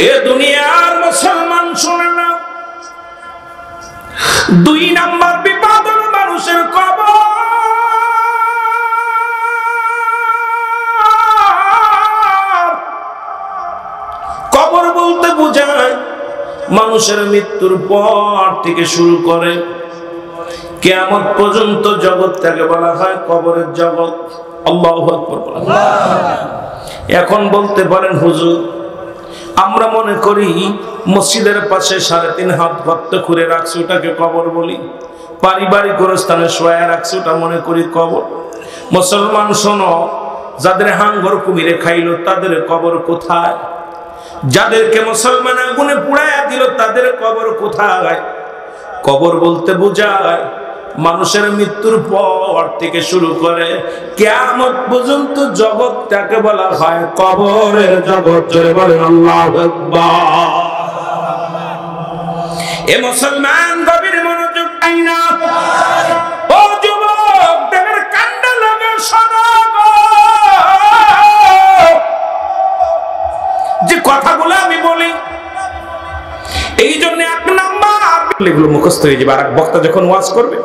এ দুনিয়ার মুসলমান শুনে না, 2 নাম্বার বিপদ হলো মানুষের কবর। কবর বলতে বোঝায় মানুষের মৃত্যুর পর থেকে শুরু করে কিয়ামত পর্যন্ত জগৎটাকে বলা হয় কবরের জগৎ। আল্লাহু আকবার। এখন বলতে পারেন হুজুর, আমরা মনে করি মসজিদের পাশে 3.5 হাত গর্ত করে রাখছি, ওটাকে কবর বলি। পারিবারিক গোরস্থানে শোয়া রাখছি, ওটা মনে করি কবর। মুসলমান শোনো, যাদের হাঙ্গর কুমিরে খাইলো তাদের কবর কোথায়? যাদেরকে মুসলমান আগুনে পুড়াইয়া দিল তাদের কবর কোথায়? কবর বলতে বোঝায় মানুষের মৃত্যুর পর থেকে শুরু করে কিয়ামত পর্যন্ত জগৎটাকে বলা হয় কবরের জগৎ। জোরে বলেন আল্লাহু আকবার। এ মুসলমান গভীর মনোযোগ আইনা, ও যুবক দেবের কান্না লাগে সদগ, যে কথাগুলো আমি বলি এই জন্য 1 নাম্বার এগুলো মুখস্থ হয়ে যাবে। আর এক বক্তা যখন ওয়াজ করবে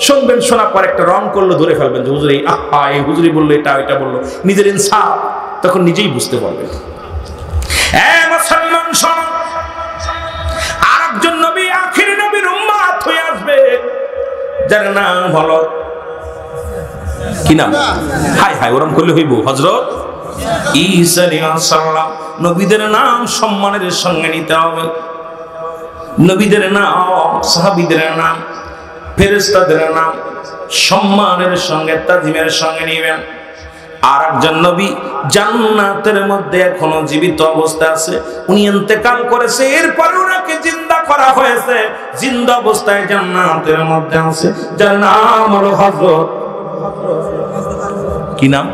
শুনবেন, শোনার পর একটা রং করলো ধরে ফেলবেন যে হুজুর এই হুজুরি বললো এটা বললো, নিজের ইনসাফ তখন নিজেই বুঝতে পারবেন। মুসলমান শোনো, আরেকজন নবী আখিরি নবীর উম্মত হয়ে আসবে, যার নাম হলো কি নাম? হাই ওরম করলে হইব হযরত ঈসা আলাইহিস সালাম। নবীদের নাম সম্মানের সঙ্গে নিতে হবে। নবীদের নাম, সাহাবীদের নাম, ফেরেশতাদের নাম সম্মানের সঙ্গে, তাজিমের সঙ্গে নেবেন। আর একজন নবী জান্নাতের মধ্যে এখনো জীবিত অবস্থা আছে, উনি ইন্তেকাল করেছে, এরপর ওনাকে জিন্দা করা হয়েছে, জিন্দা অবস্থায় জান্নাতের মধ্যে আছে, যার নাম হলো হযরত কি নাম?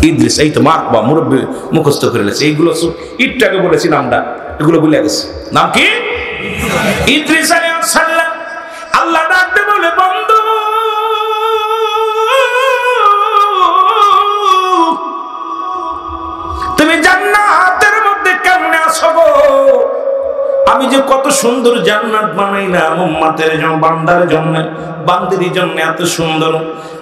ইদ্রিস। এই তো মারবা মুরব্বি মুখস্থ করে লেছে, এইগুলো ইটটাকে বলেছি নামটা, এগুলো ভুলে গেছে। নাম কি? ইদ্রিস আলাইহিস সালাম। আল্লাহ ডাকতে বলে, বন্ধু তুমি জান্নাতের মধ্যে কেমনে আসো গো? আমি যে কত সুন্দর জান্নাত বানাইলাম উম্মতের জন্য, বান্দার জন্য, বান্দির জন্য এত সুন্দর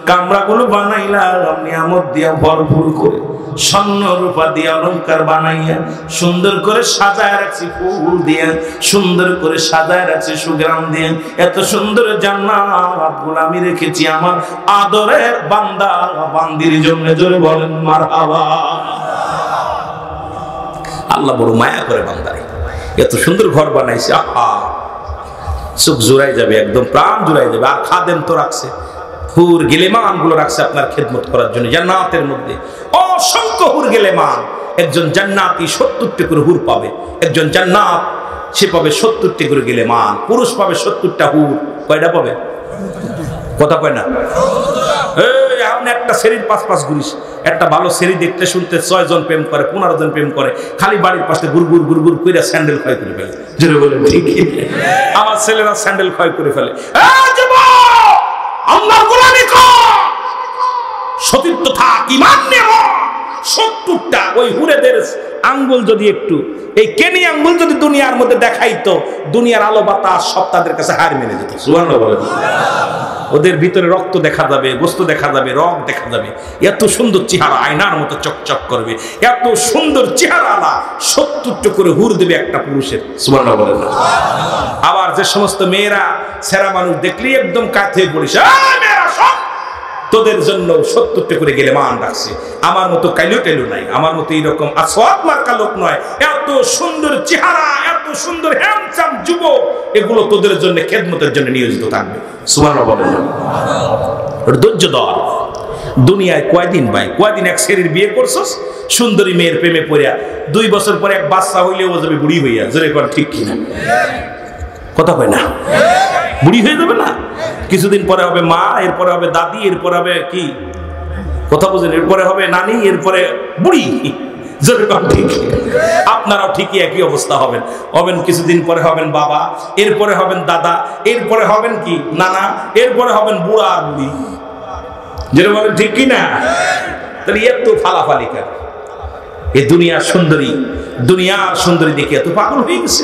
কামরাগুলো বানাইলাম নিয়ামত দিয়া ভরপুর করে, স্বর্ণ রূপা দিয়ে অলংকার বানাইয়া সুন্দর করে সাজায় রাখছি, ফুল দিয়ে সুন্দর করে সাজায় রাখছি, সুগ্রাম দিয়ে। এত সুন্দর জান্নাতগুলো আমি রেখেছি আমার আদরের বান্দা বান্দির জন্য। জোরে বলেন মারহাবা। আল্লাহ বড় মায়া করে বান্দারে, এত সুন্দর ঘর বানাইছে, আহা চোখ জোড়াই যাবে, একদম প্রাণ জোড়াই যাবে। আর খাদেম তো রাখছে, হুর গেলেমান গুলো রাখছে আপনার খেদমত করার জন্য। জান্নাতের মধ্যে অসংখ্য হুর গেলেমান। একজন জান্নাতি 70টি করে হুর পাবে, একজন জান্নাত সে পাবে 70টি করে গেলেমান। পুরুষ পাবে 70টা হুর। কয়টা পাবে? কথা কয় না? এখন একটা শরীর 5-5 গুরিশ, একটা ভালো শরীর দেখতে শুনতে 6 জন প্রেম করে, 15 জন প্রেম করে, খালি বাড়ির পাশে গুড়গুড় গুড়গুড় করে স্যান্ডেল ক্ষয় করে ফেলে। জোরে বলেন ঠিক? আমার ছেলেরা স্যান্ডেল ক্ষয় করে ফেলে। আল্লাহর গোলামি কর, সতীত্ব থাক, ঈমান নিয়ে 70টা ওই হুরেদের আঙ্গুল যদি একটু, এই কেনি আঙ্গুল যদি দুনিয়ার মধ্যে দেখাইতো, দুনিয়ার আলো বাতাস সব তাদের কাছে হার মেনে যেত। সুবহানাল্লাহ বলেন। ওদের ভিতরে রক্ত দেখা যাবে, গোস্ত দেখা যাবে, রগ দেখা যাবে। এত সুন্দর চেহারা, আয়নার মতো চকচক করবে, এত সুন্দর চেহারা। 70টা করে হুর দেবে একটা পুরুষের। সুবহানাল্লাহ বলেন। আবার যে সমস্ত মেয়েরা সেরা মানুষ দেখলেই একদম কাঁথে পড়িস, তোদের জন্য 70টা করে গেলে মান রাখছে। আমার মতো কাইলো টেলো নাই, আমার মতো এইরকম আসওয়াত মার্কা লোক নয়। এত সুন্দর চেহারা, এত সুন্দর হ্যান্ডসাম যুবক, এগুলো তোদের জন্য খেদমতের জন্য নিয়োজিত থাকবে। সুবহানাল্লাহ বলেন। ধৈর্য ধর। দুনিয়ায় কয়দিন ভাই, কয়দিন এক ছেলের বিয়ে করছস, সুন্দরী মেয়ের প্রেমে পড়িয়া 2 বছর পরে এক বাচ্চা হইলে ও যাবে বুড়ি হইয়া। জোরে কর ঠিক কিনা? কথা কয় না? বুড়ি হয়ে যাবে না? কিছুদিন পরে হবে মা, এরপরে হবে দাদি, এরপরে হবে কি কথা বুঝেন, এরপরে হবে নানি, এরপরে বুড়ি। ঠিক আপনারাও ঠিকই একই অবস্থা হবেন। কিছুদিন পরে হবেন বাবা, এরপরে হবেন দাদা, এরপরে হবেন কি নানা, এরপরে হবেন বুড়া আর বুড়ি। যেটা বলেন ঠিক কি না? তাহলে এত ফালাফালি কেন? এ দুনিয়ার সুন্দরী দুনিয়ার সুন্দরী দেখে এত পাগল হয়ে গেছে,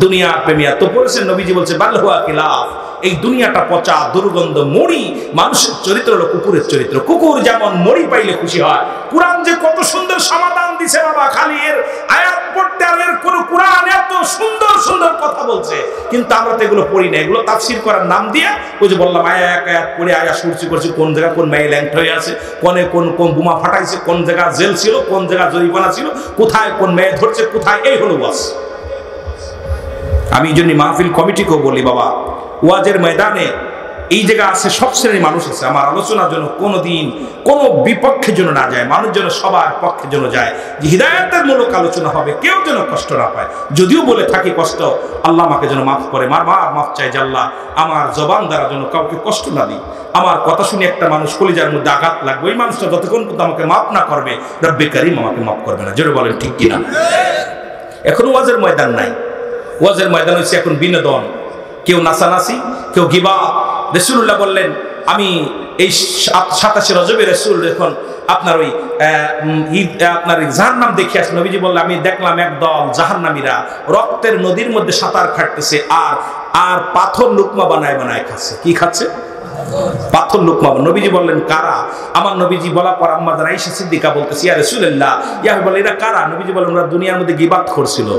দুনিয়ার প্রেমে এত পড়েছে। নবীজি বলছে বাল হুয়া খিলাফ, এই দুনিয়াটা পচা দুর্গন্ধ মরি। মানুষের চরিত্র হলো কুকুরের চরিত্র, কুকুর যেমন মরি পাইলে খুশি হয়। কুরআন যে কত সুন্দর সমাধান দিছে বাবা, খালি এর আয়াত পড়তে আর এর কোন কুরআন এত সুন্দর সুন্দর কথা বলছে, কিন্তু আমরা তো এগুলো পড়ি না। এগুলো তাফসীর করার নাম দিয়ে ওই যে বললাম আয়া এক আয়াত পড়ে আয়া সুরচি করছে, কোন জায়গা কোন মেয়ে ল্যাংট হয়ে আছে, কোনে কোন কোন বোমা ফাটাইছে, কোন জায়গা জেল ছিল, কোন জায়গা জরিমানা ছিল, কোথায় কোন মেয়ে ধরছে কোথায়, এই হলো ওয়াজ। আমি এই জন্য মাহফিল কমিটিকেও বলি বাবা, ওয়াজের ময়দানে এই জায়গা আছে, সব শ্রেণীর মানুষ আছে। আমার আলোচনার জন্য কোনোদিন কোনো বিপক্ষের জন্য না যায়, মানুষ যেন সবার পক্ষের জন্য যায়, যে হিদায়াতের মূলক আলোচনা হবে, কেউ যেন কষ্ট না পায়। যদিও বলে থাকি কষ্ট, আল্লাহ আমাকে যেন মাফ করে, মাফ চাই যে আল্লাহ আমার জবান দ্বারা যেন কাউকে কষ্ট না দিই। আমার কথা শুনে একটা মানুষ কলিজার মধ্যে আঘাত লাগবে, ওই মানুষটা যতক্ষণ পর্যন্ত আমাকে মাফ না করবে, রব্বে কারীম আমাকে মাফ করবে না। জোরে বলেন ঠিক কিনা? এখন ওয়াজের ময়দান নাই, ওয়াজের ময়দান হচ্ছে এখন বিনোদন, কেউ নাচানাচি, কেউ গিবাত। রাসূলুল্লাহ বললেন, আমি এই 27 রজবে রাসূল যখন আপনার ওই আপনার জাহান্নাম দেখে আসে, নবীজি বললেন আমি দেখলাম একদল জাহান্নামীরা রক্তের নদীর মধ্যে সাঁতার কাটতেছে আর পাথর লুকমা বানায় বানায় খাচ্ছে। কি খাচ্ছে? পাথর লুকমা। নবীজি বললেন কারা? আমার নবীজি বলা পর আম্মা জান আয়েশা সিদ্দিকা বলতেছে ইয়া রাসূলুল্লাহ, ইয়া বলে এরা কারা? নবীজি বলেন ওরা দুনিয়ার মধ্যে গিবাত করছিল,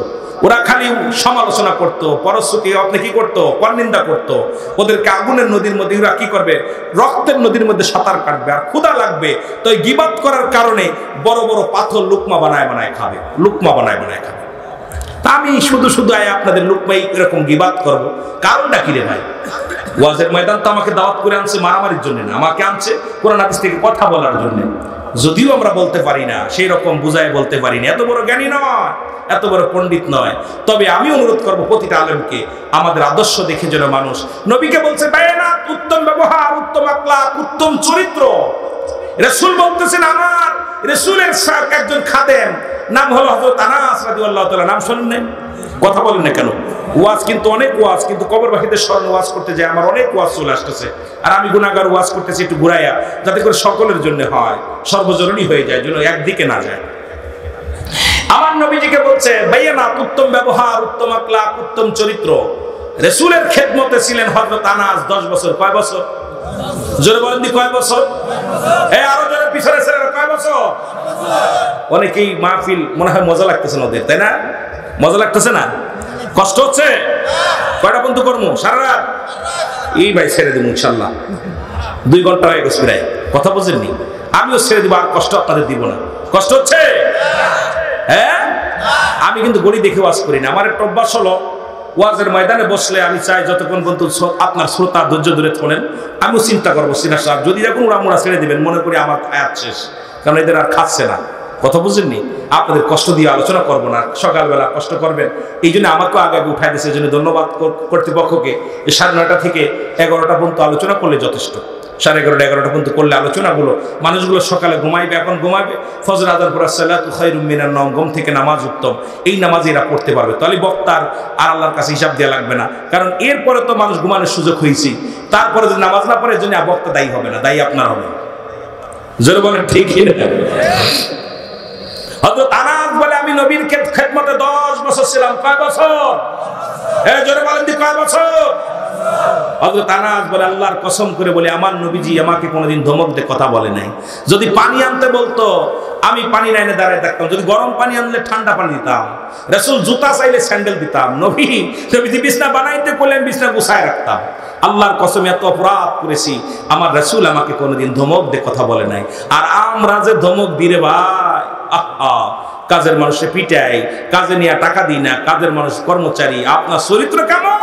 ওরা খালি সমালোচনা করতো, পরস্পরকে আপনি কি করতো, পরনিন্দা করতো। ওদেরকে আগুনের নদীর মধ্যে ওরা কি করবে, রক্তের নদীর মধ্যে সাঁতার কাটবে, আর ক্ষুধা লাগবে, তো এই গিবাত করার কারণে বড় বড় পাথর লুকমা বানায় বানায় খাবে, লুকমা বানায় বানায় খাবে। তা আমি শুধু শুধু আপনাদের লুকমাই এরকম গিবাত করব, কারণটা কি রে ভাই? ওয়াজের ময়দান তো আমাকে দাওয়াত করে আনছে মারামারির জন্য না, আমাকে আনছে কোরআন হাদিস থেকে কথা বলার জন্য। যদিও আমরা বলতে পারি না, সেই রকম বুঝায় বলতে পারি না, এত বড় জ্ঞানী নয়, এত বড় পণ্ডিত নয়। তবে আমি অনুরোধ করব প্রতিটা আলেমকে, আমাদের আদর্শ দেখে যেন মানুষ, নবীকে বলছে বায়ানাত, উত্তম ব্যবহার, উত্তম আখলাক, উত্তম চরিত্র। রাসূল বলতেছেন আমার রাসূলের একজন খাদেম নাম হলো হযরত আনাস রাদিয়াল্লাহু তাআলা। নাম শুনেন নাই? কথা বলেন না কেন? ওয়াজ কিন্তু অনেক ওয়াজ, কিন্তু কবরবাসীদের স্মরণে ওয়াজ করতে যায় আমার অনেক ওয়াজ চলে আসতেছে, আর আমি গুনাহগার ওয়াজ করতেছি একটু ঘুরাইয়া, যাতে করে সকলের জন্য হয়, সর্বজনীন হয়ে যায়, যেন একদিকে না যায়। আমার নবীজিকে বলছে বায়ানাত, উত্তম ব্যবহার, উত্তম আখলাক, উত্তম চরিত্র। রাসূলের খেদমতে ছিলেন হযরত আনাস 10 বছর। কয় বছর? জোরে বলেন দি কয় বছর? আরো জোরে পিছনে ছিলেন কয় বছর? অনেকেই মাহফিল মনে হয় মজা লাগতেছে না ওদের, তাই না? মজা লাগতেছে না? কষ্ট হচ্ছে? কয়টা বন্ধু করবো সারা রাত? এই ভাই ছেড়ে দিব ইনশাল্লাহ, 2 ঘন্টা হয়ে গেছে প্রায়, কথা বুঝেননি? আমিও ছেড়ে দিব, আর কষ্ট আপনাদের দিব না। কষ্ট হচ্ছে? হ্যাঁ, আমি কিন্তু গড়ি দেখে ওয়াজ করি না। আমার একটা অভ্যাস হলো, ওয়াজের ময়দানে বসলে আমি চাই যতক্ষণ পর্যন্ত আপনার শ্রোতা ধৈর্য ধরে শোনেন, আমিও চিন্তা করবো সিনা সাহেব যদি যখন ওরা মোড়া ছেড়ে দিবেন মনে করি আমার আয়াত শেষ, কারণ এদের আর খাচ্ছে না। কথা বুঝেননি? আপনাদের কষ্ট দিয়ে আলোচনা করবো না, সকালবেলা কষ্ট করবেন, এই জন্য আমাকেও আগে আগে উঠাই দিয়েছে। এই জন্য ধন্যবাদ কর্তৃপক্ষকে। 9:30 থেকে 11টা পর্যন্ত আলোচনা করলে যথেষ্ট। 11:30 11টা পর্যন্ত করলে আলোচনাগুলো, মানুষগুলো সকালে ঘুমাইবে, এখন ঘুমাবে, ফজর আযান পড়া সালাতু খায়রুম মিনান নাওম, ঘুম থেকে নামাজ উত্তম, এই নামাজ এরা পড়তে পারবে। তাহলে বক্তার আর আল্লাহর কাছে হিসাব দেওয়া লাগবে না, কারণ এরপরে তো মানুষ ঘুমানোর সুযোগ হয়েছে। তারপরে যদি নামাজ না পড়ে, এর জন্য বক্তা দায়ী হবে না, দায়ী আপনার হবে। জোরে বলেন ঠিকই না? হযরত আনাস বলে আমি নবীর খেদমতে 10 বছর ছিলাম। কয় বছর? জোরে বলেন দি কয় বছর? হযরত আনাস বলে আল্লাহর কসম করে বলে আমার নবীজি আমাকে কোনোদিন ধমক দিয়ে কথা বলে নাই। যদি পানি আনতে বলতো আমি পানি লাইনে দাঁড়ায় থাকতাম, যদি গরম পানি আনলে ঠান্ডা পানি দিতাম, রাসূল জুতা চাইলে স্যান্ডেল দিতাম, নবীজি বিছনা বানাইতে বললেন বিছনা গুছায় রাখতাম। আল্লাহর কসম এত অপরাধ করেছি, আমার রাসূল আমাকে কোনোদিন ধমক দিয়ে কথা বলে নাই। আর আমরা যে ধমক দিরে ভাই, আহা, কাজের মানুষে পিটাই, কাজে নিয়ে টাকা দিই না, কাজের মানুষ কর্মচারী। আপনার চরিত্র কেমন?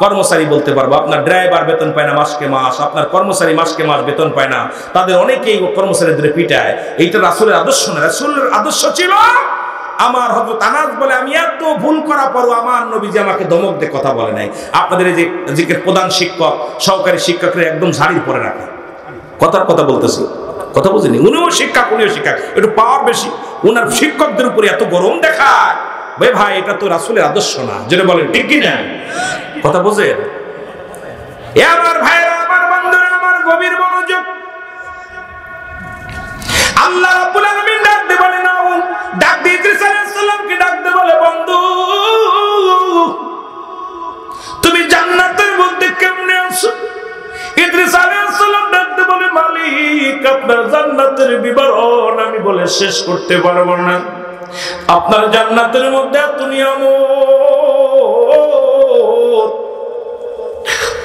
কর্মচারী বলতে পারবো, আপনার ড্রাইভার বেতন পায় না মাসকে মাস, আপনার কর্মচারী মাসকে মাস বেতন পায় না, তাদের অনেকেই কর্মচারীদের পিটায়। এইটা রাসূলের আদর্শ না। রাসূলের আদর্শ ছিল, আমার হযরত আনাস বলে আমি এত ভুল করা পরও আমার নবীজি আমাকে ধমক দিয়ে কথা বলে নাই। আপনাদের এই যে প্রধান শিক্ষক, সহকারী শিক্ষকরা একদম ঝাড়ির পরে রাখে, কথার কথা বলতেছি, কথা বুঝিনি? উনিও শিক্ষক, উনিও শিক্ষক, একটু পাওয়ার বেশি, ওনার শিক্ষকদের উপরে এত গরম দেখায়। ভাই এটা তো রাসূলের আদর্শ না। যেটা বলেন ঠিক কিনা? কথা বুঝেন? আমার ভাইরা, আমার বন্ধুরা, আমার গভীর মনোযোগ। আল্লাহ রাব্বুল আলামিন ডাক দিয়ে বলেন, ডাক দিয়ে ইদ্রিস আলাইহিস সালামকে আপনার জান্নাতের বিবরণ আমি বলে শেষ করতে পারবো না। আপনার জান্নাতের মধ্যে এত নিয়ামত,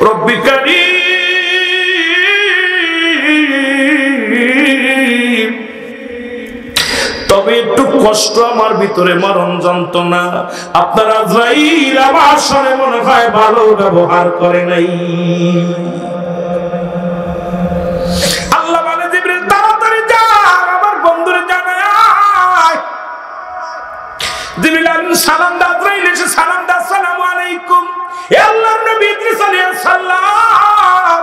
রব্বি কারীম। তবে একটু কষ্ট আমার ভিতরে, মরণ যন্ত্রণা। আপনার আজরাইল আমার সঙ্গে মনে হয় ভালো ব্যবহার করে নাই। আল্লাহ বলে জিবরিল তাড়াতাড়ি যা আমার বন্ধুরে জানায়। জিবরিল সালাম দা, আজরাইল এসে সালাম দা, আসসালামু আলাইকুম। হে আল্লাহর নবী ইদ্রিস আলাইহিস সালাম।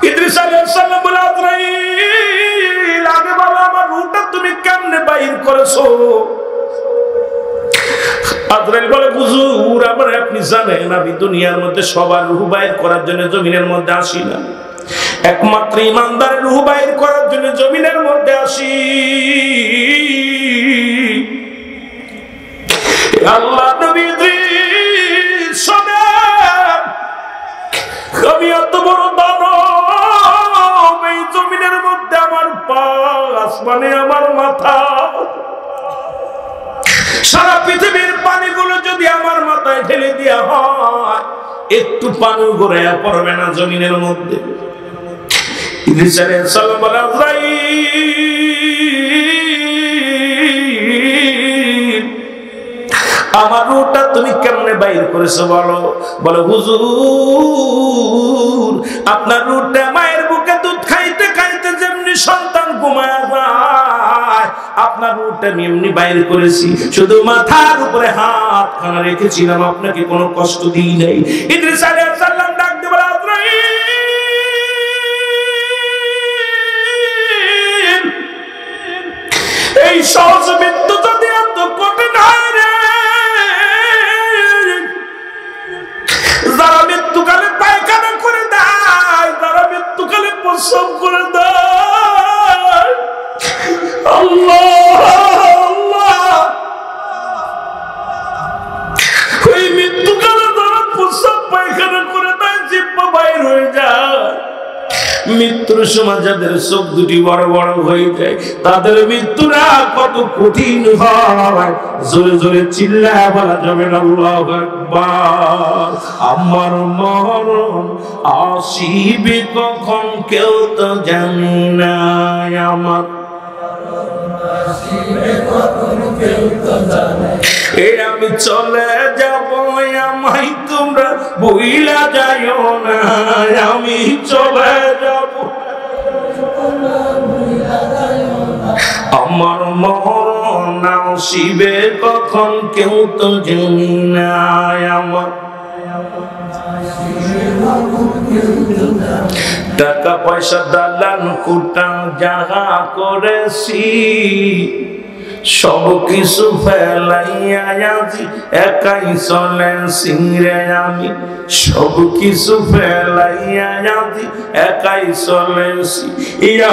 ইদ্রিস আলাইহিস সালাম বলে আজরাইল আগে বলো আমার রূহটা তুমি কেমনে বাইর করেছো? আজরাইল বলে হুজুর আমার আপনি জানেন আমি দুনিয়ার মধ্যে সবার রূহ বাইর করার জন্য জমিনের মধ্যে আসি না, একমাত্র ইমানদারের রূহ বাইর করার জন্য জমিনের মধ্যে আসি। আল্লাহ নবী ইদ্রিস শোনেন, আমি এত বড় দানব, এই জমিনের মধ্যে আমার পা, আসমানে আমার মাথা, সারা পৃথিবীর পানিগুলো যদি আমার মাথায় ঢেলে দেওয়া হয় একটু পানি গড়ে পড়বে না জমিনের মধ্যে। ইদ্রিস আলাইহিস সালাম বলে আজরাইল আমার রূহটা তুমি কেমনে বাইর করেছো বলো? বলে হুজুর আপনার রূহটা মায়ের বুকে দুধ খাইতে খাইতে যেমনি সন্তান ঘুমায় যায় আপনার রূহটা আমি এমনি বাইর করেছি, শুধু মাথার উপরে হাত খানা রেখেছিলাম, আপনাকে কোনো কষ্ট দিই নাই। ইদ্রিস আলাইহিস সালাম ডাক দিয়ে বলে আজরাইল এই সহজ মৃত্যু যদি এত কঠিন হয় রে, যারা মৃত্যুকালে পায়খানা করে দেয়, যারা মৃত্যুকালে প্রসব করে দেয়, আল্লাহ আল্লাহ ওই মৃত্যুকালে যারা প্রসব পায়খানা করে দেয় জিহ্বা বাইর হয়ে যায়, মৃত্যুর সময় যাদের চোখ দুটি বড় বড় হয়ে যায় তাদের মৃত্যুরা কত কঠিন হয়, জোরে জোরে চিল্লায় বলা যাবে না আল্লাহু আকবার। আমার মরণ আসিবে কখন কেউ তো জানে না, আমার আমি চলে যাব আমায় তোমরা ভুইলা যাইও না, আমি চলে যাব আমার মরণ আসিবে কখন কেউ তো জানি না, আমার টাকা পয়সা দালান কুটা জাগা করেছি সব কিছু ফেলাইয়া আজি একাই চলেছি রে, আমি সব কিছু ফেলাইয়া আজি একাই চলেছি।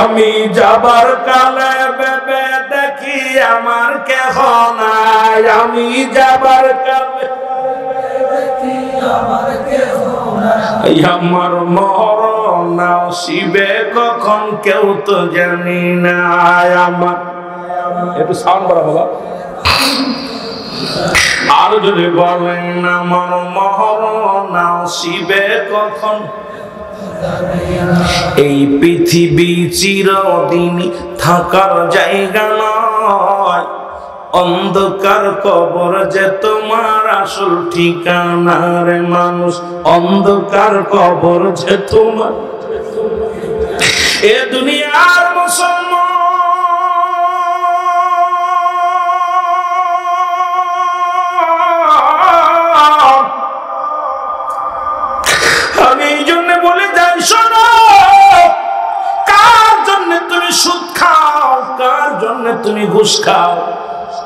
আমি যাবার কালে ভেবে দেখি আমার কেহ নাই, আমি যাবার কালে আমার মরণ আসিবে কখন কেউ তো জানি না, আমার একটু সাউন্ড বাড়া বাবা, আর যদি বলেন আমার মরণ আসিবে কখন। এই পৃথিবী চিরদিনই থাকার জায়গা নয়, অন্ধকার কবর যে তোমার আসল ঠিকানা রে মানুষ, অন্ধকার কবর যে তোমার। এ দুনিয়ার মুসলমান আমি এই জন্য বলে যাই শোনো, কার জন্য তুমি সুদ খাও, কার জন্য তুমি ঘুষ খাও,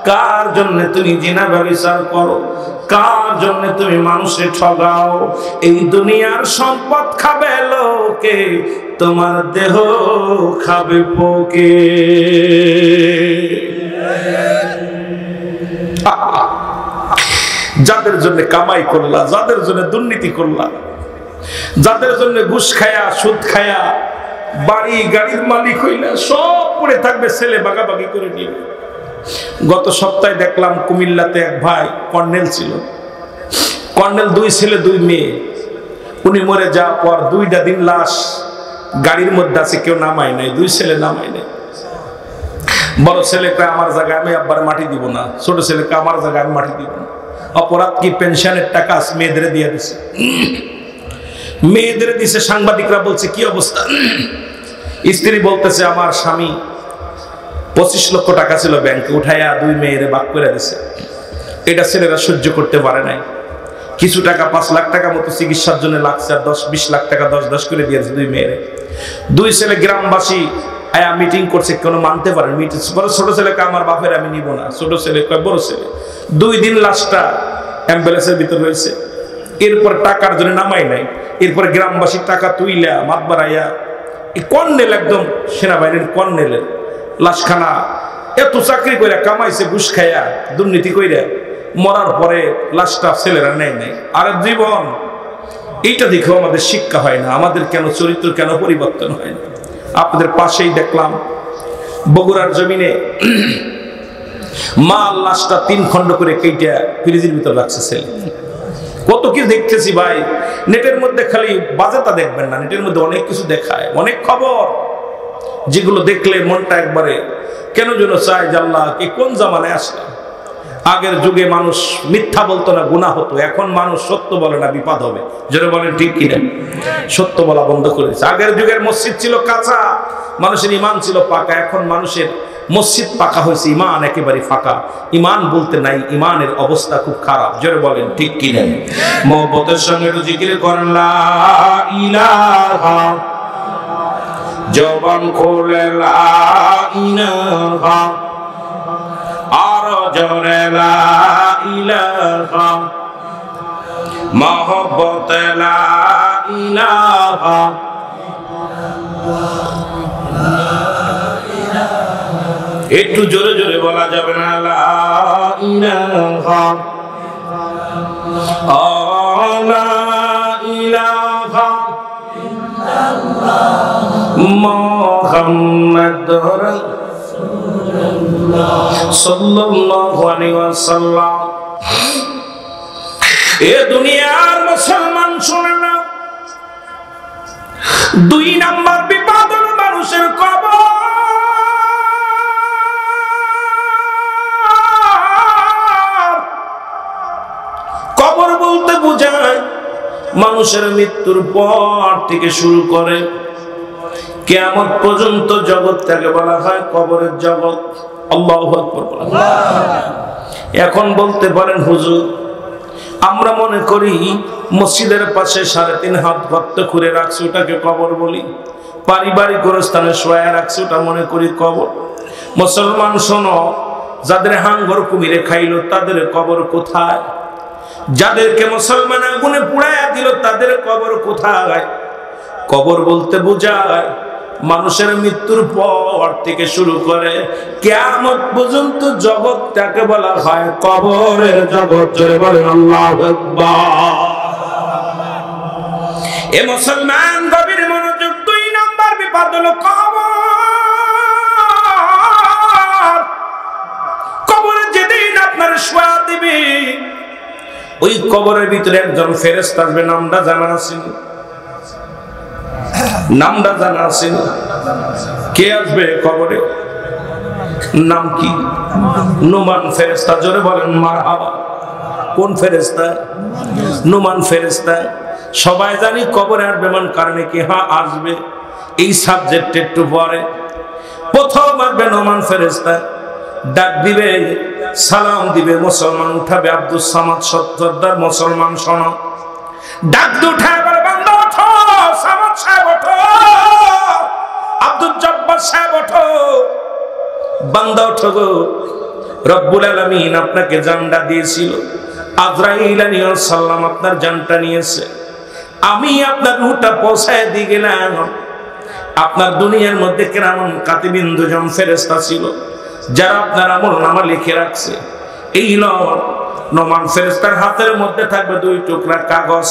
কার জন্য তুমি জিনা ব্যভিচার করো, কার জন্য তুমি মানুষে ঠগাও, এই দুনিয়ার সম্পদ খাবে লোকে, তোমার দেহ খাবে পোকে। যাদের জন্য কামাই করলা, যাদের জন্য দুর্নীতি করলা, যাদের জন্য ঘুষ খায়া সুদ খায়া বাড়ি গাড়ির মালিক হইলে সব পড়ে থাকবে, ছেলে বাগাবাগি করে নিবে। গত সপ্তাহে দেখলাম কুমিল্লাতে এক ভাই কর্নেল ছিল, কর্নেল, 2 ছেলে 2 মেয়ে। উনি মরে যাওয়ার পর 2টা দিন লাশ গাড়ির মধ্যে আছে, কেউ নামায় নাই, 2 ছেলে নামায় নাই। বড় ছেলেকে আমার জায়গায় আমি আব্বার মাটি দিব না, ছোট ছেলেকে আমার জায়গায় আমি মাটি দিব না। অপরাধ কি? পেনশনের টাকা মেয়েদের দিয়ে দিছে, মেয়েদের দিছে। সাংবাদিকরা বলছে কি অবস্থা? স্ত্রী বলতেছে আমার স্বামী 25 লক্ষ টাকা ছিল ব্যাংকে, উঠাইয়া 2 মেয়েরে ভাগ করে দিছে। এটা ছেলেরা সহ্য করতে পারে নাই। কিছু টাকা 5 লাখ টাকা মতো চিকিৎসার জন্য লাগছে, আর 10-20 লাখ টাকা 10-10 করে দিয়েছে 2 মেয়েরে। 2 ছেলে গ্রামবাসী আয়া মিটিং করছে, কোনো মানতে পারে। ছোট ছেলেকে আমার বাপের আমি নিব না, ছোট ছেলে কয় বড় ছেলে। 2 দিন লাশটা অ্যাম্বুলেন্সের ভিতর রয়েছে। এরপর টাকার জন্য নামাই নাই। এরপরে গ্রামবাসী টাকা তুইলা মাত বাড়াইয়া কর্নেল, একদম সেনাবাহিনীর কর্নেলের লাশখানা এত চাকরি করে কামাইছে, ঘুষ খাইয়া দুর্নীতি কইরা মরার পরে লাশটা ছেলেরা নেয় নাই। আর জীবন এইটা দেখেও আমাদের শিক্ষা হয় না, আমাদের কেন চরিত্র কেন পরিবর্তন হয় না। আপনাদের পাশেই দেখলাম বগুড়ার জমিনে মা লাশটা 3 খণ্ড করে কেটে ফ্রিজের ভিতর রাখছে ছেলে। কত কিছু দেখতেছি ভাই, নেটের মধ্যে খালি বাজেটা দেখবেন না, নেটের মধ্যে অনেক কিছু দেখায়, অনেক খবর, যেগুলো দেখলে মনটা একবারে কেন যেন চায় যে আল্লাহ কি কোন জামানায় আসলাম। আগের যুগে মানুষ মিথ্যা বলতো না, গুনাহ হতো। এখন মানুষ সত্য বলে না, বিপদ হবে। যারা বলেন ঠিক কিনা? সত্য বলা বন্ধ করেছে। আগের যুগের মসজিদ ছিল কাঁচা, মানুষের ইমান ছিল পাকা। এখন মানুষের মসজিদ পাকা হয়েছে, ইমান একেবারে ফাঁকা। ইমান বলতে নাই, ইমানের অবস্থা খুব খারাপ। যারা বলেন ঠিক কিনা? মহব্বতের সঙ্গে জিকির করেন লা ইলাহা, জবান খুলে লা ইলাহা, আর জোরে লা ইলাহা, মহব্বতে লা ইলাহা। একটু জোরে জোরে বলা যাবে না? লা ইলাহা, লা ইলাহা মুহাম্মাদুর সাল্লাল্লাহু আলাইহি ওয়াসাল্লাম। এ দুনিয়ার মুসলমান শুনে না, 2 নাম্বার বিপদ হলো মানুষের কবর। কবর বলতে বোঝায় মানুষের মৃত্যুর পর থেকে শুরু করে কিয়ামত পর্যন্ত জগৎটাকে বলা হয় কবরের জগৎ। আল্লাহু আকবার। এখন বলতে পারেন হুজুর, আমরা মনে করি মসজিদের পাশে 3.5 হাত গর্ত খুঁড়ে রাখছি, ওটাকে কবর বলি। পারিবারিক গোরস্থানে শোয়া রাখছি, ওটা মনে করি কবর। মুসলমান শোনো, যাদের হাঙ্গর কুমিরে খাইলো তাদের কবর কোথায়? যাদেরকে মুসলমান আগুনে পুড়াইয়া দিল তাদের কবর কোথায়? কবর বলতে বোঝায় মানুষের মৃত্যুর পর থেকে শুরু করে কিয়ামত পর্যন্ত জগৎটাকে বলা হয় কবরের জগৎ। জোরে বলেন আল্লাহু আকবার। এ মুসলমান গভীর মনোযোগ, 2 নাম্বার বিপদ হলো কবর। কবরে যেদিন আপনার শোয়া দিবে, ওই কবরের ভিতরে একজন ফেরেশতা আসবে। নামটা জানা আছে? নামটা জানা আছে? কে আসবে কবরে? নাম কি? নুমান ফেরেশতা। জোরে বলেন মারহাবা। কোন ফেরেশতা? নুমান ফেরেশতা। সবাই জানি কবরে আসবে, মান কারণে কি? হ্যাঁ আসবে। এই সাবজেক্ট একটু পরে। প্রথম আসবে নুমান ফেরেশতা, ডাক দিবে, সালাম দিবে, মুসলমান উঠাবে। আব্দুস সামাদ সত্তরদার মুসলমান শোনো, ডাক উঠায় বলে বান্দা ওঠো, সামাদ সাহেব ওঠো, আব্দুল জব্বার সাহেব ওঠো, বান্দা ওঠো গো। রব্বুল আলামিন আপনাকে জানটা দিয়েছিল, আজরাইল আলাইহিস সালাম আপনার জানটা নিয়েছে, আমি আপনার রূহটা পৌঁছায় দিয়ে গেলাম। আপনার দুনিয়ার মধ্যে কিরামান কাতিবিন 2 জন ফেরেশতা ছিল, যারা আপনার আমলনামা লিখে রাখছে। এই নোমান ফেরেশতার হাতের মধ্যে থাকবে 2 টুকরা কাগজ,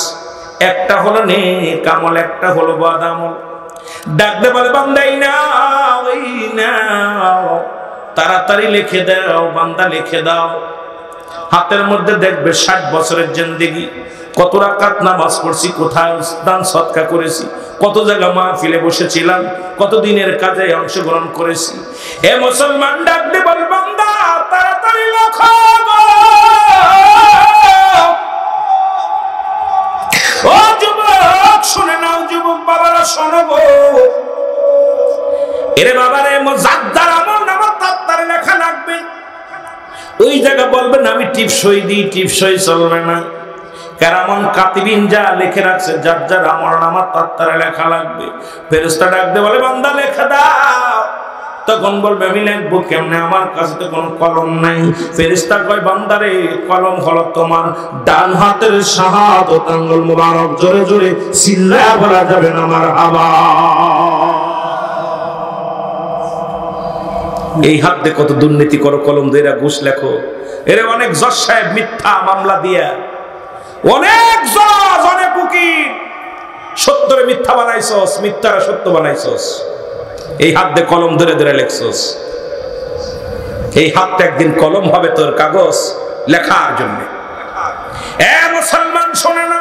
একটা হলো নেক আমল, একটা হলো বদ আমল। ডাকতে বলে বান্দা এই নাও, এই নাও, তাড়াতাড়ি লিখে দাও বান্দা, লিখে দাও। হাতের মধ্যে দেখবে 60 বছরের জিন্দেগি, কত রাকাত নামাজ পড়ছি, কোথায় দান সদকা করেছি, কত জায়গা মাহফিলে বসেছিলাম, কত দিনের কাজে অংশগ্রহণ করেছি। এ মুসলমান ডাকতে বলে বান্দা তাড়াতাড়ি লেখো গো। ও যুবক শুনে নাও, যুবক বাবারা শোনো গো। এরে বাবারে মুজাদ্দার আমল নামা তাড়াতাড়ি লেখা লাগবে। ওই জায়গা বলবেন আমি টিপসই দিই, টিপসই চলবে না। কেরামন কাতিবিন যা লিখে রাখছে, যার যার আমল নামা তাড়াতাড়ি লেখা লাগবে। ফেরেশতা ডাকতে বলে বান্দা লেখা দাও। তখন বলবে আমি লিখবো কেমনে, আমার কাছে তো কোনো কলম নাই। ফেরেশতা কয় বান্দারে কলম হলো তোমার ডান হাতের শাহাদাত আঙ্গুল মুবারক। জোরে জোরে চিল্লায়া বলা যাবে না মারহাবা। এই হাত দিয়ে কত দুর্নীতি করো, কলম দিয়ে ঘুষ লেখো। এরে অনেক জজ সাহেব মিথ্যা মামলা দিয়া, অনেক জজ, অনেক উকিল সত্যরে মিথ্যা বানাইছস, মিথ্যারা সত্য বানাইছস। এই হাত দিয়ে কলম ধরে ধরে লেখছস। এই হাতটা একদিন কলম হবে তোর কাগজ লেখার জন্য। এ মুসলমান শোনে না,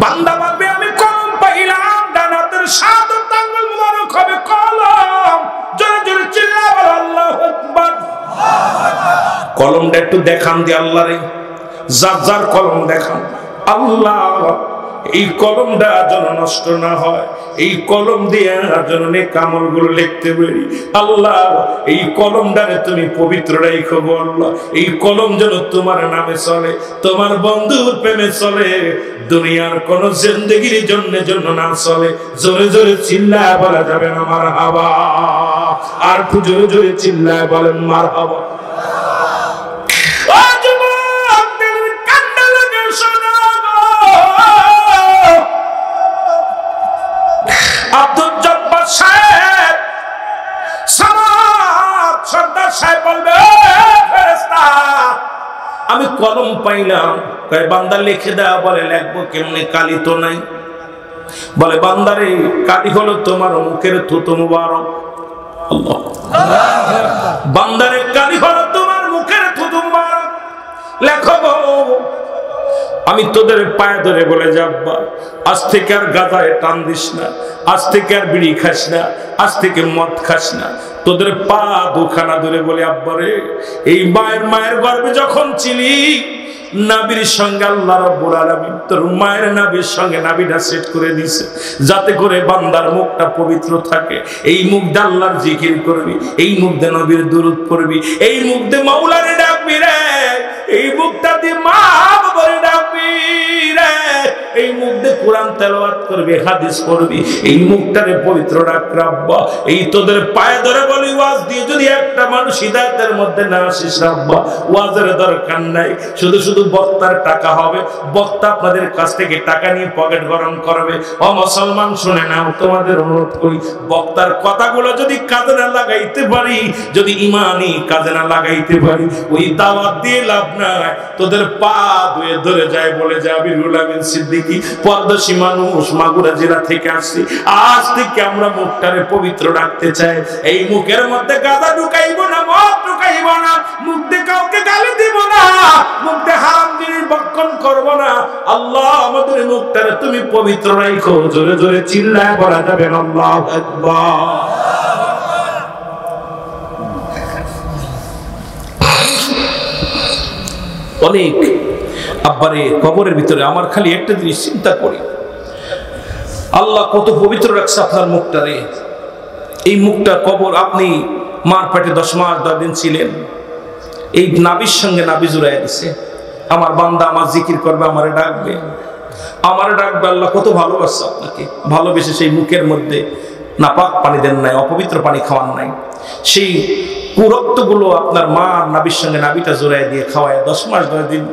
বান্দা ভাববে আমি কলম পাইলাম, ডান হাতের শাহাদাত আঙ্গুল মুবারক হবে কলম। জোরে জোরে চিল্লা বল আল্লাহু আকবার। কলমটা একটু দেখান দি আল্লাহ রে, যার যার কলম দেখান। আল্লাহ এই কলমটা যেন নষ্ট না হয়, এই কলম দিয়ে যেন নেক আমলগুলো লিখতে পারি। আল্লাহ এই কলমটারে তুমি পবিত্র রাখো গো আল্লাহ। এই কলম যেন তোমার নামে চলে, তোমার বন্ধুর প্রেমে চলে, দুনিয়ার কোন জিন্দেগির জন্য না চলে। জোরে জোরে চিল্লায় বলা যাবে না মারহাবা। আর একটু জোরে জোরে চিল্লায় বলেন মারহাবা। আব্দুল জব্বার সাহেব, সামাদ সর্দার সাহেব বলবে ফেরেশতা আমি কলম পাইলাম। কয় বান্দা লিখে দাও। বলে লিখবো কেমনে, কালি তো নাই। বলে বান্দারে কালি হলো তোমার মুখের থুতু মুবারক। আল্লাহ, বান্দারে কালি হলো তোমার মুখের থুতু মুবারক। লেখো গো। আমি তোদের পায়ে ধরে বলে যাব্বা, আজ থেকে আর গাঁজায় টান দিস না, আজ থেকে আর বিড়ি খাস না, আজ থেকে মদ খাস না। তোদের পা দুখানা ধরে বলে আব্বারে এই মায়ের গর্ভে যখন ছিলি, নাবির সঙ্গে আল্লাহ রাব্বুল আলামিন তোর মায়ের নাবির সঙ্গে নাবিটা সেট করে দিয়েছে, যাতে করে বান্দার মুখটা পবিত্র থাকে। এই মুখ দিয়ে আল্লাহর জিকির করবি, এই মুখ দিয়ে নবীর দুরূদ পড়বি, এই মুখ দিয়ে মাওলারে ডাকবি রে, এই মুখটা দিয়ে মা বাবারে ডাকবি রে, এই মুখ দিয়ে কোরআন তেলাওয়াত করবি, হাদিস পড়বি, এই মুখটারে পবিত্র রাখ রাব্বা। এই তোদের পায়ে ধরে বলি, ওয়াজ দিয়ে যদি একটা মানুষ হিদায়াতের মধ্যে না আসিস রাব্বা, ওয়াজের দরকার নাই। শুধু শুধু বক্তার টাকা হবে, বক্তা আপনাদের কাছ থেকে টাকা নিয়ে পকেট গরম করবে। ও মুসলমান শুনে নাও, তোমাদের অনুরোধ করি, বক্তার কথাগুলো যদি কাজে না লাগাইতে পারি, যদি ইমানি কাজে না লাগাইতে পারি, ওই দাওয়াত দিয়ে লাভ নাই। তোদের পা ধুয়ে ধরে যায় বলে যে আবিরুল আমিন সিদ্দিকী পরদেশী মানুষ, মাগুরা জেলা থেকে আসছি, আজ থেকে আমরা মুখটারে পবিত্র রাখতে চাই। এই মুখের মধ্যে গাঁজা ঢুকাইব না, মদ ঢুকাইব না, মুখ দিয়ে কাউকে গালি দিব না, মুখ দিয়ে হারাম জিনিস ভক্ষণ করব না। আল্লাহ আমাদের মুখটারে তুমি পবিত্র রাখো। জোরে জোরে চিল্লায় বলা যাবে আল্লাহু আকবার। অনেক আব্বারে কবরের ভিতরে আমার খালি একটা জিনিস চিন্তা করি, আল্লাহ কত পবিত্র রাখছে আপনার মুখটারে। এই মুখটা কবর, আপনি মার পেটে 10 মাস 10 দিন ছিলেন, এই নাবির সঙ্গে নাবি জুড়াই দিছে। আমার বান্দা আমার জিকির করবে, আমারে ডাকবে, আমারে ডাকবে। আল্লাহ কত ভালোবাসছে আপনাকে, ভালোবেসে সেই মুখের মধ্যে নাপাক পানি দেন নাই, অপবিত্র পানি খাওয়ান নাই। সেই কুরক্তগুলো আপনার মা নাবির সঙ্গে নাবিটা জোড়াই দিয়ে খাওয়ায় 10 মাস 10 দিন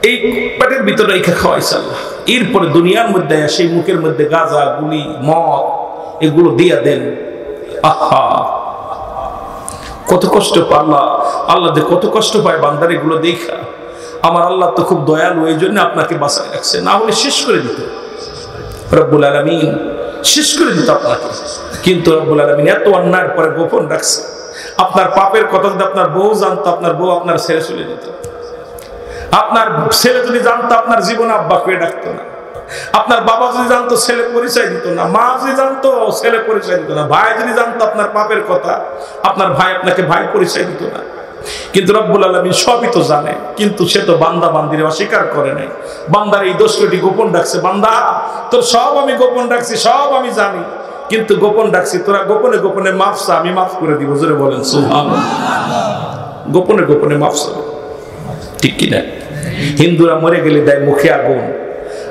এই পেটের ভিতরে রেখে খাওয়াইছে আল্লাহ। এরপরে দুনিয়ার মধ্যে সেই মুখের মধ্যে গাঁজা, গুলি, মদ এগুলো দিয়া দেন। আহা কত কষ্ট পায় আল্লাহ কত কষ্ট পায় বান্দার এগুলো দেখা। আমার আল্লাহ তো খুব দয়ালু, এই জন্য আপনাকে বাঁচায় রাখছে, না হলে শেষ করে দিত। রব্বুল আলামিন শেষ করে দিত আপনাকে। কিন্তু রব্বুল আলামিন এত অন্যায়ের পরে গোপন রাখছে। আপনার পাপের কথা যদি আপনার বউ জানতো, আপনার বউ আপনার ছেড়ে চলে যেত। আপনার ছেলে যদি জানতো, আপনার জীবনে আব্বা করে ডাকতো না। আপনার বাবা যদি জানতো, ছেলে পরিচয় দিত না। মা যদি জানতো, ছেলে পরিচয় দিত না। ভাই যদি জানতো আপনার পাপের কথা, আপনার ভাই আপনাকে ভাই পরিচয় দিত না। কিন্তু রব্বুল আলামিন সবই তো জানে, কিন্তু সে তো বান্দা বান্দিরে অস্বীকার করে নাই। বান্দার এই দোষটি গোপন রাখছে। বান্দা, তোর সব আমি গোপন রাখছি, সব আমি জানি, কিন্তু গোপন রাখছি। তোরা গোপনে গোপনে মাফ চা, আমি মাফ করে দিব। জোরে বলেন সুবহানাল্লাহ। গোপনে গোপনে মাফ চা, ঠিক কিনা? হিন্দুরা মরে গেলে দেয় মুখে আগুন,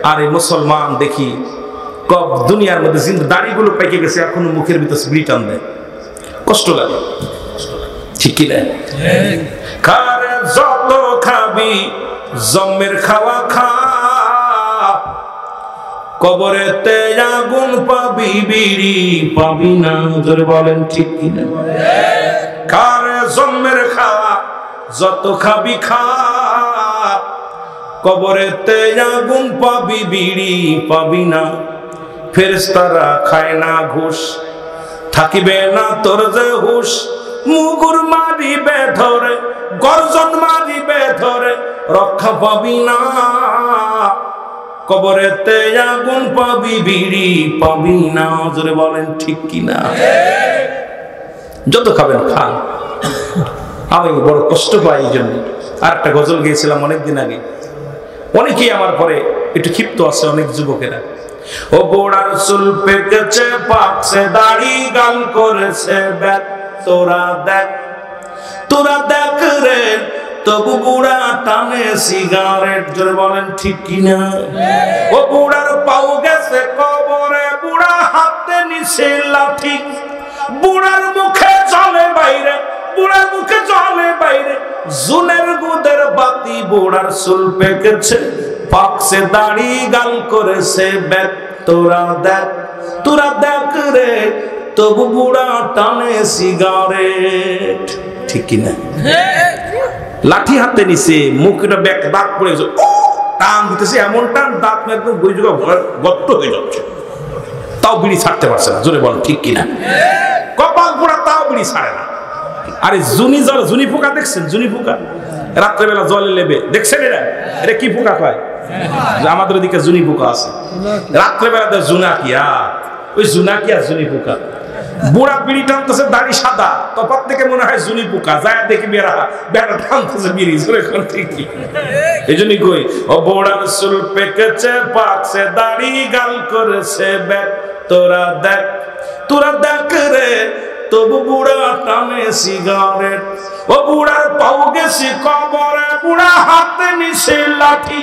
আর এই মুসলমান দেখি কব দুনিয়ার মধ্যে দাড়িগুলো পেকে গেছে, এখনো মুখের ভিতর বিড়ি টান দেয়। কষ্ট লাগে, ঠিক কিনা? খারে যত খাবি জমের খাওয়া খা, কবরেতে আগুন পাবি, বিড়ি পাবি না। জোরে বলেন ঠিক কিনা? খারে জমের খাওয়া যত খাবি খা, কবরেতে আগুন পাবি, বিড়ি পাবি না। ফেরেশতারা খায় না ঘুষ, থাকিবে না তোর যে হুশ। মুগুর মারিবে ধরে, গর্জন মারিবে ধরে, রক্ষা পাবি না। কবরেতে আগুন পাবি, বিড়ি পাবি না। জোরে বলেন ঠিক কিনা? যত খাবেন খান। আমি বড় কষ্ট পাই এই জন্য। আর একটা গজল গেয়েছিলাম অনেকদিন আগে, অনেকেই আমার পরে একটু ক্ষিপ্ত আছে, অনেক যুবকেরা। ও বুড়ার চুল পেকেছে, পাকছে দাড়ি, গাল করেছে ব্যাক, তোরা দেখ, তোরা দেখ রে, তবু বুড়া টানে সিগারেট। জোরে বলেন ঠিক কিনা? ও বুড়ার পাও গেছে কবরে, বুড়া হাতে নিছে লাঠি, বুড়ার মুখে জলে বাইরে, বুড়ার মুখে জলে বাইরে, জুনের গুদের বাতি। বুড়ার চুল পেকেছে, পাকছে দাড়ি, গাল করেছে ব্যাক, তোরা দেখ, তোরা দেখ রে, তবু বুড়া টানে সিগারেট। ঠিক কিনা? লাঠি হাতে নিছে, মুখটা ব্যাক, দাঁত পড়ে গেছে, ও টান দিতেছে, এমন টান দাঁত একদম গর্ত হয়ে যাচ্ছে, তাও বিড়ি ছাড়তে পারছে না। জোরে বল ঠিক কিনা? কপাল পোড়া, তাও বিড়ি ছাড়ে না। আরে জুনি পোকা দেখছেন? জুনি পোকা রাত্রেবেলা জলে লেবে, দেখছেন? এটা কি পোকা কয়? আমাদের ওদিকে জুনি পোকা আছে। রাত্রেবেলা জুনাকিয়া, ওই জুনাকিয়া জুনি পোকা। বুড়া বিড়ি টানতেছে, দাড়ি সাদা, তফাৎ থেকে মনে হয় জুনি পোকা। যায় দেখি বেড়া টানতেছে বিড়ি। ঠিক কি? এই জন্যই কই, ও বুড়ার চুল পেকেছে, পাকছে দাড়ি, গাল করেছে ব্যাক, তোরা দেখ, তোরা দেখ রে, তবু বুড়া টানে সিগারেট। ও বুড়ার পাও গেছে কবরে, বুড়া হাতে নিছে লাঠি,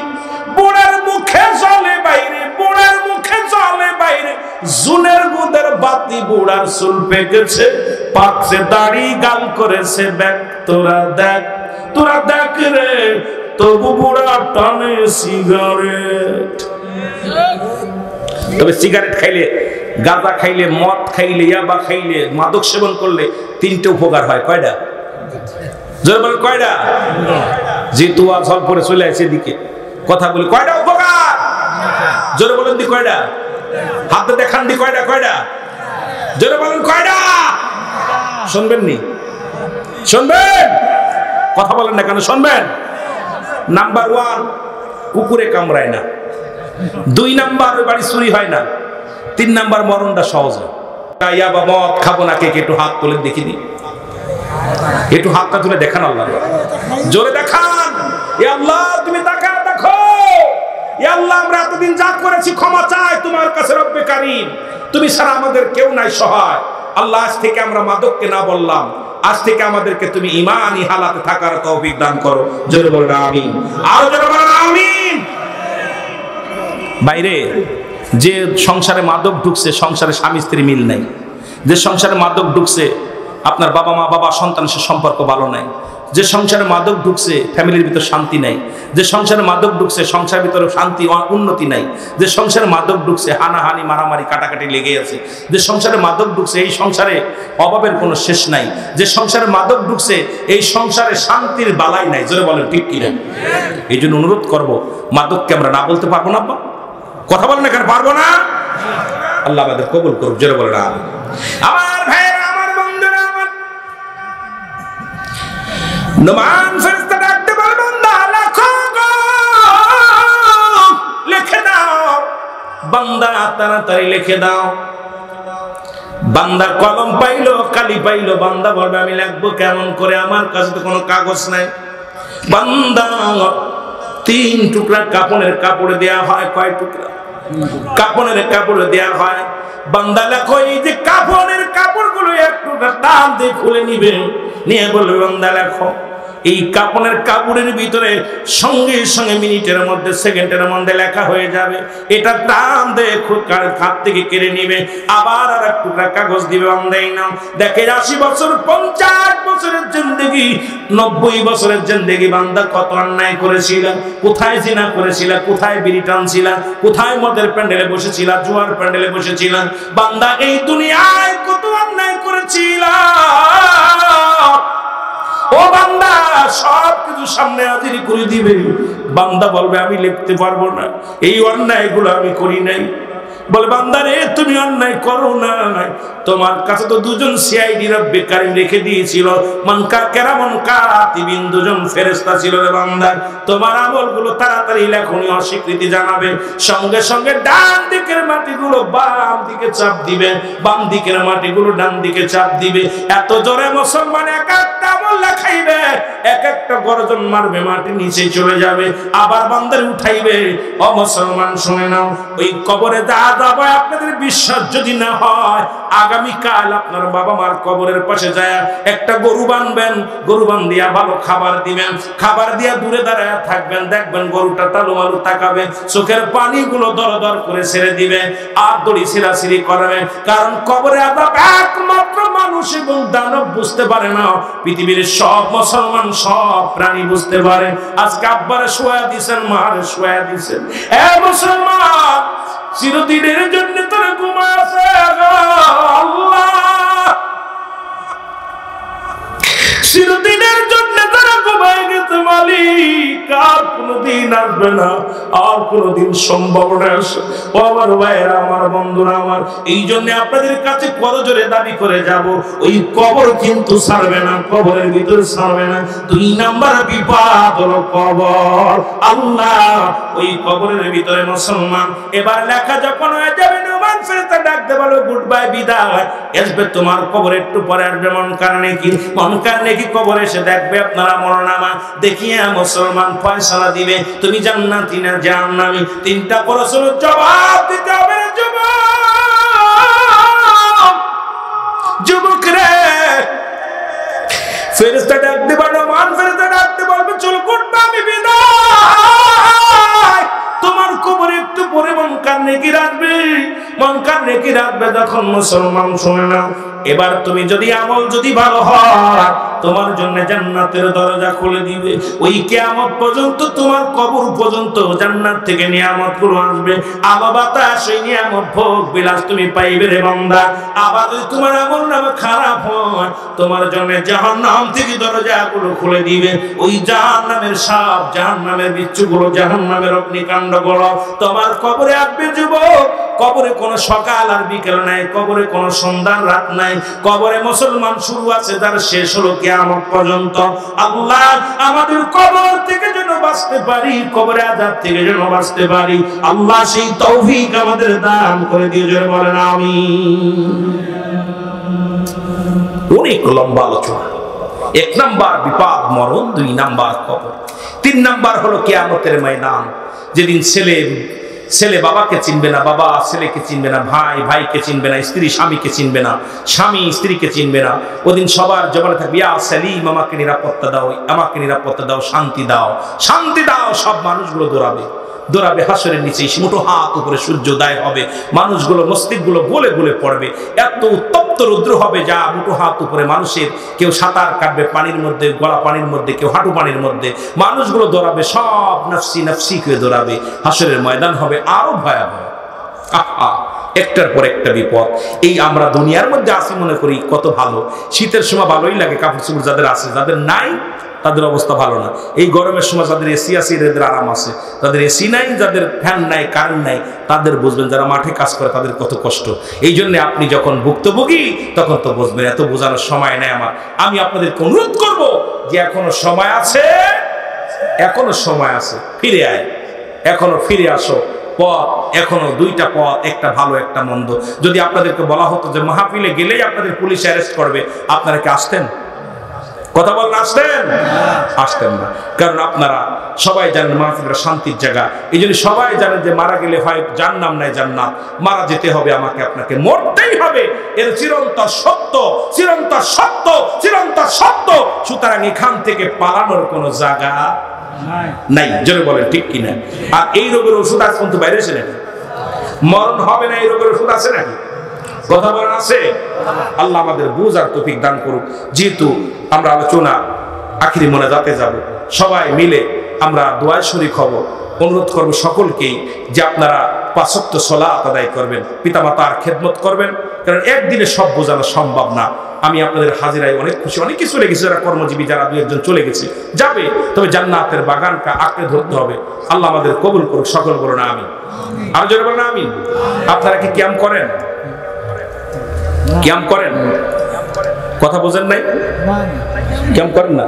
বুড়ার মুখে জলে বাইরে, বুড়ার মুখে জলে বাইরে, জুনের গুদের বাতি। বুড়ার চুল পেকেছে, পাকছে দাড়ি, গাল করেছে ব্যাক, তোরা দেখ, তোরা দেখ রে, তবু বুড়া টানে সিগারেট। তবে সিগারেট খাইলে, গাঁজা খাইলে, মদ খাইলে, ইয়াবা খাইলে, মাদক সেবন করলে তিনটে উপকার হয়। কয়টা? জোরে বলেন কয়টা? যেহেতু জল পরে চলে আসে এদিকে কথা বলি, কয়টা উপকার? জোরে বলেন দি কয়টা? হাতে দেখান দি কয়টা? কয়টা? জোরে বলেন কয়টা? শুনবেন নি? শুনবেন? কথা বলেন না কেন? শুনবেন? নাম্বার 1, কুকুরে কামড়ায় না। 2 নাম্বার, ওই বাড়ি চুরি হয় না। 3 নাম্বার, মরণটা সহজ হয়। ইয়াবা মদ খাবো না, কে একটু হাত তুলে দেখিনি, একটু হাতটা তুলে দেখান। আল্লাহ জোরে দেখান। ইয়া আল্লাহ, তুমি তাকা দেখো। ইয়া আল্লাহ, আমরা এতদিন যা করেছি ক্ষমা চাই তোমার কাছে রব্বে কারীম। তুমি ছাড়া আমাদের কেউ নাই সহায়। আল্লাহ, আজ থেকে আমরা মাদককে না বললাম, আজ থেকে আমাদেরকে তুমি ঈমানি হালাতে থাকার তৌফিক দান করো। জোরে বলেন আমিন। আর জোরে বলেন আমিন। বাইরে যে সংসারে মাদক ঢুকছে, সংসারে স্বামী স্ত্রী মিল নাই। যে সংসারে মাদক ঢুকছে, আপনার বাবা মা, বাবা সন্তানের সম্পর্ক ভালো নাই। যে সংসারে মাদক ঢুকছে, ফ্যামিলির ভিতর শান্তি নাই। যে সংসারে মাদক ঢুকছে, সংসারের ভিতরে শান্তি উন্নতি নাই। যে সংসারে মাদক ঢুকছে, হানাহানি, মারামারি, কাটাকাটি লেগে আছে। যে সংসারে মাদক ঢুকছে, এই সংসারে অভাবের কোনো শেষ নাই। যে সংসারে মাদক ঢুকছে, এই সংসারে শান্তির বালাই নাই। জোরে বলেন ঠিক কিনা? এই জন্য অনুরোধ করবো, মাদককে আমরা না বলতে পারবো না। কথা বলেন না কেন? পারবো না। আল্লাহ আমাদের কবুল করুক, জোরে বলেন আমিন। আমার ভাইরা, আমার বন্ধুরা, আমার নোমান ফেরেশতা ডাকতে বলে, বান্দা লেখো গো, লিখে দাও বান্দা, তাড়াতাড়ি লিখে দাও। বান্দা কলম পাইলো, কালি পাইলো, বান্দা বলবে আমি লিখবো কেমন করে, আমার কাছে তো কোনো কাগজ নাই। বান্দা 3 টুকরা কাপড়ের কাপড় দেয়া হয়। কয় টুকরা? কাপড়ের কাপড় দেয়া হয়। বান্দা লেখো, এই যে কাপড়ের কাপড়গুলো এক টুকরা টান দিয়ে খুলে নিবে, নিয়ে বলবে বান্দা লেখো। এই কাপড়ের কাপড়ের ভিতরে সঙ্গে সঙ্গে মিনিটের মধ্যে, সেকেন্ডের মধ্যে লেখা হয়ে যাবে। এটা টান দিয়ে হাত থেকে কেড়ে নিবে, আবার আর এক টুকরা কাগজ দিবে, বান্দাই নাও। দেখে 80 বছর, 50 বছরের জিন্দেগি, 90 বছরের জিন্দেগি, বান্দা কত অন্যায় করেছিল, কোথায় জিনা করেছিল, কোথায় বিড়ি টানছিল, কোথায় মদের প্যান্ডেলে বসেছিল, জুয়ার প্যান্ডেলে বসেছিল। বান্দা এই দুনিয়ায় কত অন্যায় করেছিল। ও বান্দা, সব কিছু সামনে হাজির করে দিবে। বান্দা বলবে আমি লিখতে পারবো না, এই অন্যায়গুলো আমি করি নাই। বলে বান্দা রে, তুমি অন্যায় করো না, তোমার কাছে তো 2জন সিআইডি রব্বে কারীম রেখে দিয়েছিল, মানকা কেরামন কাতিবিন, 2জন ফেরেশতা ছিল রে বান্দা। তোমার আমলগুলো তাড়াতাড়ি লেখনি, অস্বীকৃতি জানাবে, সঙ্গে সঙ্গে ডান দিকের মাটিগুলো বাম দিকে চাপ দিবে, বাম দিকের মাটিগুলো ডান দিকে চাপ দিবে। এত জোরে মুসলমান এক একটা আমল লেখাইবে, এক একটা গর্জন মারবে, মাটি নিচে চলে যাবে, আবার বান্দারে উঠাইবে। ও মুসলমান শুনে নাও, ওই কবরে যাবে, আপনাদের বিশ্বাস যদি না হয়, আগামীকাল আপনার বাবা মার কবরের পাশে যায় একটা গরু বানবেন, গরু বান্ধিয়া ভালো খাবার দিবেন, খাবার দিয়া দূরে দাঁড়ায় থাকবেন, দেখবেন গরুটা টালুমালু তাকাবে, চোখের পানিগুলো দরদর করে ছেড়ে দিবে, আর দড়ি ছিঁড়াছিঁড়ি করবে। কারণ কবরে আযাব একমাত্র মানুষ এবং দানব বুঝতে পারে না, পৃথিবীর সব মুসলমান, সব প্রাণী বুঝতে পারে। আজকে আব্বারে শোয়া দিছেন, মারে শোয়া দিছেন, এ মুসলমান, চিরদিনের জন্য তোরা ঘুমাছে। আল্লাহ, চিরদিনের জন্য তোরা ঘুমায় গেছে মালিক, আর কোনদিন আসবে না, আর কোনদিন সম্ভব না। ও আমার ভাইয়েরা, আমার বন্ধুরা, আমার এই জন্য আপনাদের কাছে করজোরে দাবি করে যাব, ওই কবর কিন্তু ছাড়বে না, কবরের ভিতরে ছাড়বে না। 2 নাম্বার বিপদ হলো কবর। আল্লাহ, ওই কবরের ভিতরে মুসলমান, এবার লেখা যখন হয়ে যাবে, নোমান ফেরেশতা ডাকতে বলো গুড বাই, বিদায়। আসবে তোমার কবর, একটু পরে আসবে মনকার নেকি, মনকার নেকি কবরে এসে দেখবে আপনারা আমলনামা, দেখিয়ে মুসলমান ফয়সালা দিবে তুমি জান্নাতি না জাহান্নামী। 3টা প্রশ্নের জবাব দিতে হবে। যুবক রে, ফেরেশতা ডাকতে পারো, মান ফেরেশতা ডাকতে বলবে চলো গুড বাই, বিদায়। তোমার কবরে একটু পরে মনকার নেকি রাখবে, মনকার নেকি রাখবে যখন মুসলমান শুনে নাও। এবার তুমি যদি আমল যদি ভালো হয়, তোমার জন্য জান্নাতের দরজা খুলে দিবে। ওই কিয়ামত পর্যন্ত, তোমার কবর পর্যন্ত জান্নাত থেকে নিয়ামতগুলো আসবে, আলো বাতাস, ওই নিয়ামত ভোগ বিলাস তুমি পাইবে রে বান্দা। আবার যদি তোমার আমল নামে খারাপ হয়, তোমার জন্য জাহান্নাম থেকে দরজাগুলো খুলে দিবে। ওই জাহান্নামের সাপ, জাহান্নামের বিচ্ছুগুলো, জাহান্নামের অগ্নিকাণ্ডগুলো তোমার কবরে আসবে। যুবক, কবরে কোনো সকাল আর বিকেল নাই, কবরে কোনো সন্ধ্যা রাত নাই, কবরে মুসলমান শুরু আছে, তার শেষ হলো কিয়ামত পর্যন্ত। আল্লাহ আমাদের কবর থেকে যেন বাঁচতে পারি, কবরে আযাব থেকে যেন বাঁচতে পারি, আল্লাহ সেই তৌফিক আমাদের দান করে দিয়ে জোরে বলেন আমিন। অনেক লম্বা আলোচনা। 1 নাম্বার বিপদ মরণ, 2 নাম্বার কবর, 3 নাম্বার হলো কিয়ামতের ময়দান, যেদিন ছেলে বাবাকে চিনবে না, বাবা ছেলেকে চিনবে না, ভাই ভাইকে চিনবে না, স্ত্রী স্বামীকে চিনবে না, স্বামী স্ত্রীকে চিনবে না। ওদিন সবার জবানে থাকবে ইয়া সালিম, আমাকে নিরাপত্তা দাও, আমাকে নিরাপত্তা দাও, শান্তি দাও, শান্তি দাও। সব মানুষগুলো দৌড়াবে হাসরের নিচে, মুঠো হাত উপরে সূর্যোদয় হবে, মানুষগুলো মস্তিষ্কগুলো গলে গলে পড়বে, এত উত্তপ্ত রৌদ্র হবে যা মুঠো হাত উপরে মানুষের, কেউ সাঁতার কাটবে পানির মধ্যে, গলা পানির মধ্যে, কেউ হাঁটু পানির মধ্যে, মানুষগুলো দৌড়াবে, সব নফসি নফসি করে দৌড়াবে। হাসরের ময়দান হবে আরো ভয়াবহ। একটার পর একটা বিপদ। এই আমরা দুনিয়ার মধ্যে আসি মনে করি কত ভালো, শীতের সময় ভালোই লাগে, কাপড় চোপড় যাদের আছে, যাদের নাই তাদের অবস্থা ভালো না। এই গরমের সময় যাদের এসি আছে এদের আরাম আছে, যাদের এসি নাই, যাদের ফ্যান নাই, কারেন্ট নাই, তাদের বুঝবেন, যারা মাঠে কাজ করে তাদের কত কষ্ট। এই জন্য আপনি যখন ভুক্তভোগী তখন তো বুঝবেন, এত বোঝানোর সময় নেই আমার। আমি আপনাদেরকে অনুরোধ করব যে এখনো সময় আছে, এখনো সময় আছে, ফিরে আয়, এখনো ফিরে আসো। পথ এখনো দুইটা পথ, একটা ভালো একটা মন্দ। যদি আপনাদেরকে বলা হতো যে মাহফিলে গেলেই আপনাদের পুলিশ অ্যারেস্ট করবে, আপনারা কি আসতেন? কথা বলেন, আসতেন? আসতেন না। কারণ আপনারা সবাই জানেন মাহফিলটা শান্তির জায়গা। এই জন্য সবাই জানেন যে মারা গেলে হয় জান্নাত নাই জান্নাত, মারা যেতে হবে আমাকে, আপনাকে মরতেই হবে, এর চিরন্তর সত্য, চিরন্তর সত্য, চিরন্তর সত্য। সুতরাং এখান থেকে পালানোর কোনো জায়গা নাই। জোরে বলেন ঠিক কিনা? আর এই রোগের ওষুধ আজ পর্যন্ত বাইরে এসে নাকি? মরণ হবে না এই রোগের ওষুধ আছে নাকি? কথা বলেন, আছে? আল্লাহ আমাদের বুঝার তৌফিক দান করুক। যেহেতু আমরা আলোচনা আখিরি মোনাজাতে যাব, সবাই মিলে আমরা দোয়ায় শরীক হব। অনুরোধ করব সকলকেই যে আপনারা ৫ ওয়াক্ত সালাত আদায় করবেন, পিতামাতার খেদমত করবেন, কারণ একদিনে সব বোঝানো সম্ভব না। আমি আপনাদের হাজিরায় অনেক খুশি। অনেকে চলে গেছে, যারা কর্মজীবী, যারা দু একজন চলে গেছে, যাবে, তবে জান্নাতের বাগানটা আঁকড়ে ধরতে হবে। আল্লাহ আমাদের কবুল করুক। সকল বলুন আমিন। আর জোরে বলুন আমিন। আপনারা কি ক্যাম্প করেন? ক্যাম্প করেন? কথা বোঝেন নাই? ক্যাম্প করেন না?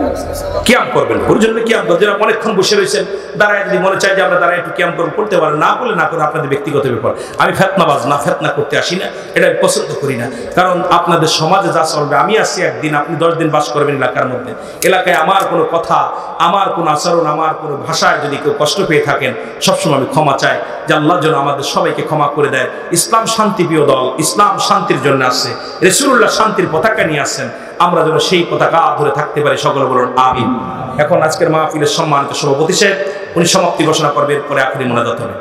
ক্যাম্প করবেন, পরিজন্য ক্যাম্প করবেন। যারা অনেকক্ষণ বসে রয়েছেন, দাঁড়ায় যদি মনে চায় যে আমরা দাঁড়ায় একটু ক্যাম্প করতে পারেন, না বলে না করে আপনাদের ব্যক্তিগত ব্যাপার। আমি ফেতনাবাজ না, ফেতনা করতে আসি না, এটা আমি পছন্দ করি না। কারণ আপনাদের সমাজে যা চলবে, আমি আসছি একদিন, আপনি 10 দিন বাস করবেন এলাকার মধ্যে। এলাকায় আমার কোনো কথা, আমার কোনো আচরণ, আমার কোনো ভাষায় যদি কেউ কষ্ট পেয়ে থাকেন, সবসময় আমি ক্ষমা চাই যে আল্লাহ যেন আমাদের সবাইকে ক্ষমা করে দেয়। ইসলাম শান্তিপ্রিয় দল, ইসলাম শান্তির জন্য আসছে, রাসূলুল্লাহ শান্তির পতাকা নিয়ে আসছেন, আমরা যেন সেই পতাকা ধরে থাকতে পারি। সকলে বলুন আমিন। এখন আজকের মাহফিলের সম্মানিত সভাপতি সাহেব, উনি সমাপ্তি ঘোষণা করবেন, পরে আখিরি মোনাজাত হবে।